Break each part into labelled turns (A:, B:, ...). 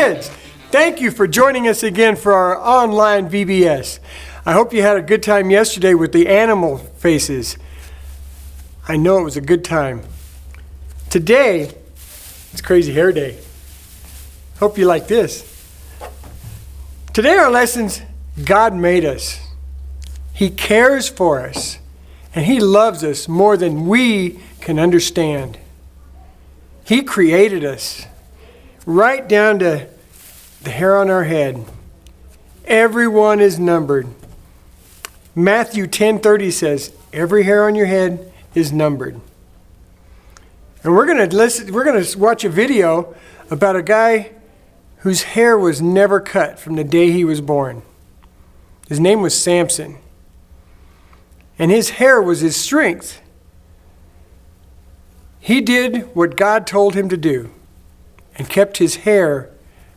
A: Kids, thank you for joining us again for our online VBS. I hope you had a good time yesterday with the animal faces. I know it was a good time. Today, it's Crazy Hair Day. Hope you like this. Today our lesson's God made us. He cares for us, and He loves us more than we can understand. He created us, right down to the hair on our head. Everyone is numbered. Matthew 10:30 says, every hair on your head is numbered. And we're going to watch a video about a guy whose hair was never cut from the day he was born. His name was Samson. And his hair was his strength. He did what God told him to do and kept his hair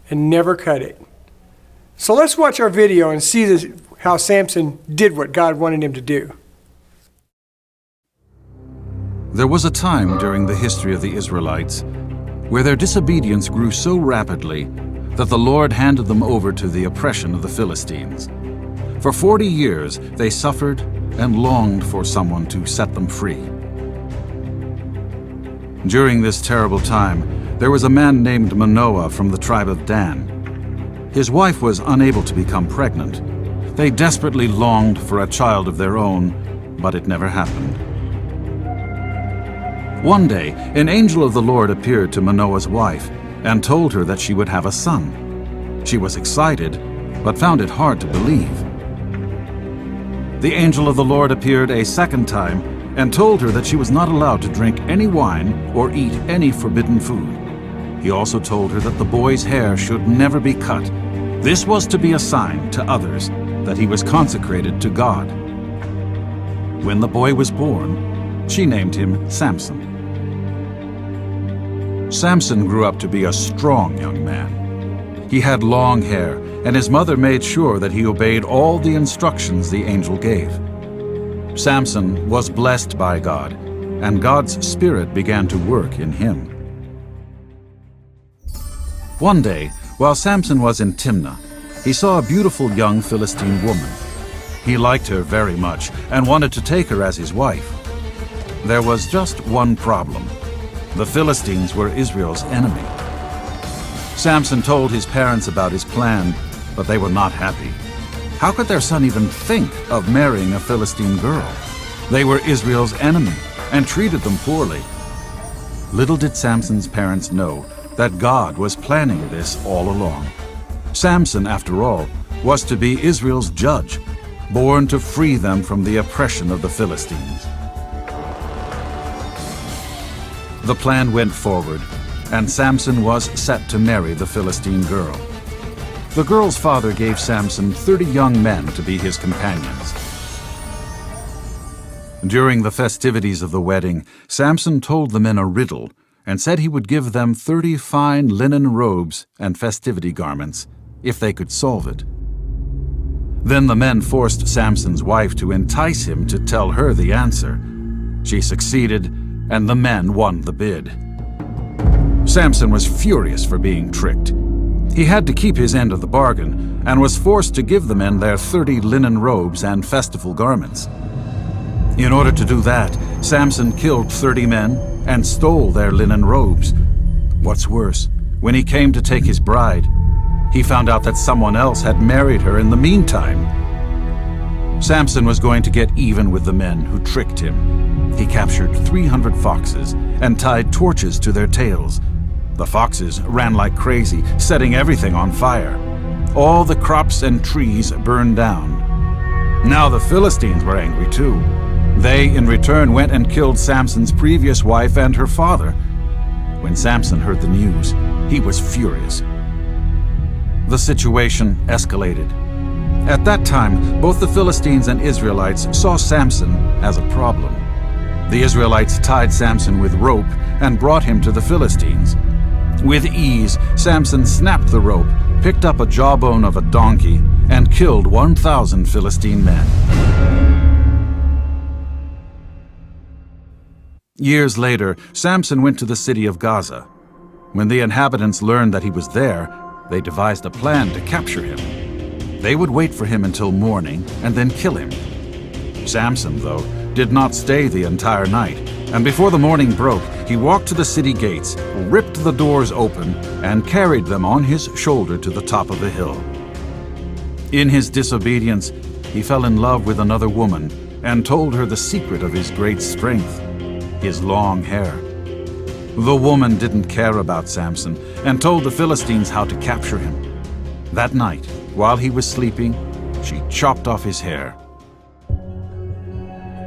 A: and never cut it. So let's watch our video and see how Samson did what God wanted him to do.
B: There was a time during the history of the Israelites where their disobedience grew so rapidly that the Lord handed them over to the oppression of the Philistines. For 40 years they suffered and longed for someone to set them free. During this terrible time, there was a man named Manoah from the tribe of Dan. His wife was unable to become pregnant. They desperately longed for a child of their own, but it never happened. One day, an angel of the Lord appeared to Manoah's wife and told her that she would have a son. She was excited, but found it hard to believe. The angel of the Lord appeared a second time and told her that she was not allowed to drink any wine or eat any forbidden food. He also told her that the boy's hair should never be cut. This was to be a sign to others that he was consecrated to God. When the boy was born, she named him Samson. Samson grew up to be a strong young man. He had long hair, and his mother made sure that he obeyed all the instructions the angel gave. Samson was blessed by God, and God's Spirit began to work in him. One day, while Samson was in Timnah, he saw a beautiful young Philistine woman. He liked her very much and wanted to take her as his wife. There was just one problem. The Philistines were Israel's enemy. Samson told his parents about his plan, but they were not happy. How could their son even think of marrying a Philistine girl? They were Israel's enemy and treated them poorly. Little did Samson's parents know that God was planning this all along. Samson, after all, was to be Israel's judge, born to free them from the oppression of the Philistines. The plan went forward, and Samson was set to marry the Philistine girl. The girl's father gave Samson 30 young men to be his companions. During the festivities of the wedding, Samson told the men a riddle and said he would give them 30 fine linen robes and festivity garments if they could solve it. Then the men forced Samson's wife to entice him to tell her the answer. She succeeded, and the men won the bid. Samson was furious for being tricked. He had to keep his end of the bargain and was forced to give the men their 30 linen robes and festival garments. In order to do that, Samson killed 30 men and stole their linen robes. What's worse, when he came to take his bride, he found out that someone else had married her in the meantime. Samson was going to get even with the men who tricked him. He captured 300 foxes and tied torches to their tails. The foxes ran like crazy, setting everything on fire. All the crops and trees burned down. Now the Philistines were angry too. They, in return, went and killed Samson's previous wife and her father. When Samson heard the news, he was furious. The situation escalated. At that time, both the Philistines and Israelites saw Samson as a problem. The Israelites tied Samson with rope and brought him to the Philistines. With ease, Samson snapped the rope, picked up a jawbone of a donkey, and killed 1,000 Philistine men. Years later, Samson went to the city of Gaza. When the inhabitants learned that he was there, They devised a plan to capture him. They would wait for him until morning and then kill him. Samson, though, did not stay the entire night, and before the morning broke, he walked to the city gates, ripped the doors open, and carried them on his shoulder to the top of the hill. In his disobedience, he fell in love with another woman and told her the secret of his great strength, his long hair. The woman didn't care about Samson and told the Philistines how to capture him. That night, while he was sleeping, she chopped off his hair.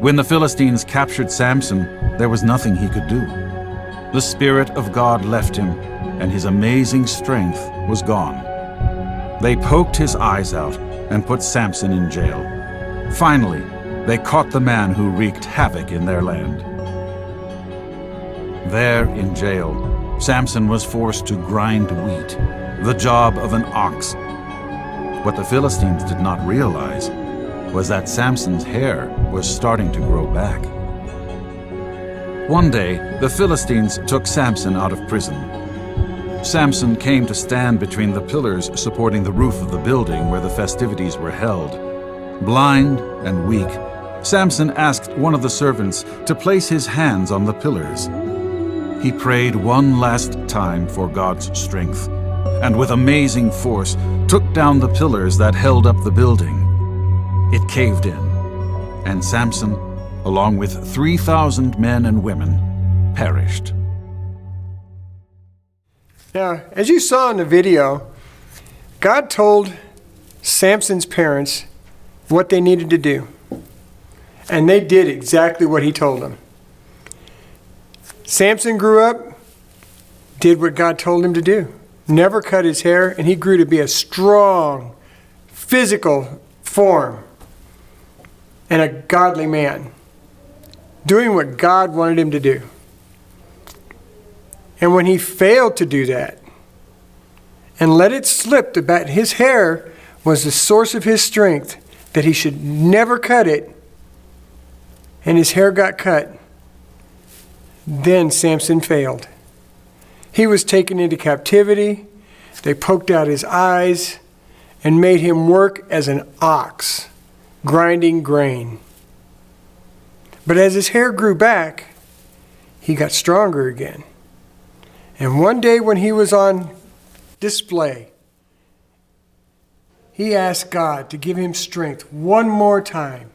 B: When the Philistines captured Samson, there was nothing he could do. The Spirit of God left him, and his amazing strength was gone. They poked his eyes out and put Samson in jail. Finally, they caught the man who wreaked havoc in their land. There in jail, Samson was forced to grind wheat, the job of an ox. What the Philistines did not realize was that Samson's hair was starting to grow back. One day, the Philistines took Samson out of prison. Samson came to stand between the pillars supporting the roof of the building where the festivities were held. Blind and weak, Samson asked one of the servants to place his hands on the pillars. He prayed one last time for God's strength, and with amazing force took down the pillars that held up the building. It caved in, and Samson, along with 3,000 men and women, perished.
A: Now, as you saw in the video, God told Samson's parents what they needed to do, and they did exactly what he told them. Samson grew up, did what God told him to do. Never cut his hair, and he grew to be a strong, physical form and a godly man, doing what God wanted him to do. And when he failed to do that and let it slip that his hair was the source of his strength, that he should never cut it, and his hair got cut, then Samson failed. He was taken into captivity. They poked out his eyes and made him work as an ox, grinding grain. But as his hair grew back, he got stronger again. And one day when he was on display, he asked God to give him strength one more time.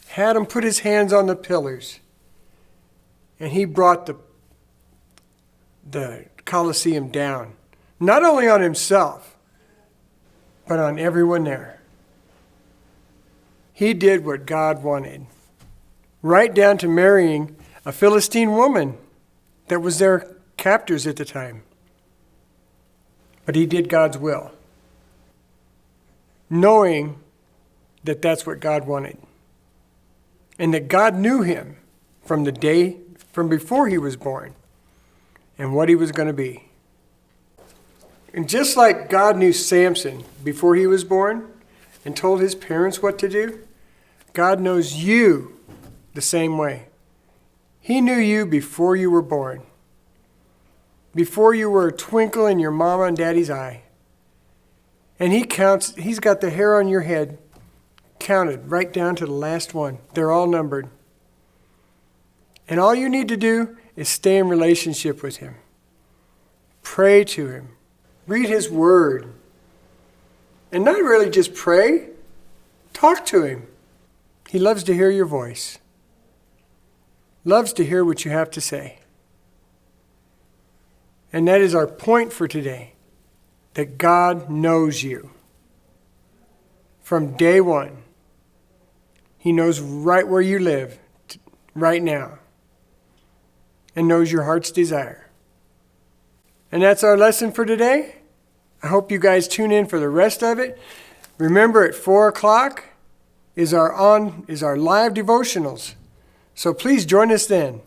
A: Had him put his hands on the pillars. And he brought the Colosseum down, not only on himself, but on everyone there. He did what God wanted, right down to marrying a Philistine woman that was their captors at the time. But he did God's will, knowing that that's what God wanted, and that God knew him from before he was born and what he was going to be. And just like God knew Samson before he was born and told his parents what to do, God knows you the same way. He knew you before you were born, before you were a twinkle in your mama and daddy's eye. And he's got the hair on your head counted right down to the last one. They're all numbered. And all you need to do is stay in relationship with him. Pray to him. Read his word. And not really just pray. Talk to him. He loves to hear your voice. Loves to hear what you have to say. And that is our point for today. That God knows you. From day one. He knows right where you live. Right now. And knows your heart's desire. And that's our lesson for today. I hope you guys tune in for the rest of it. Remember, at 4 o'clock is our live devotionals. So please join us then.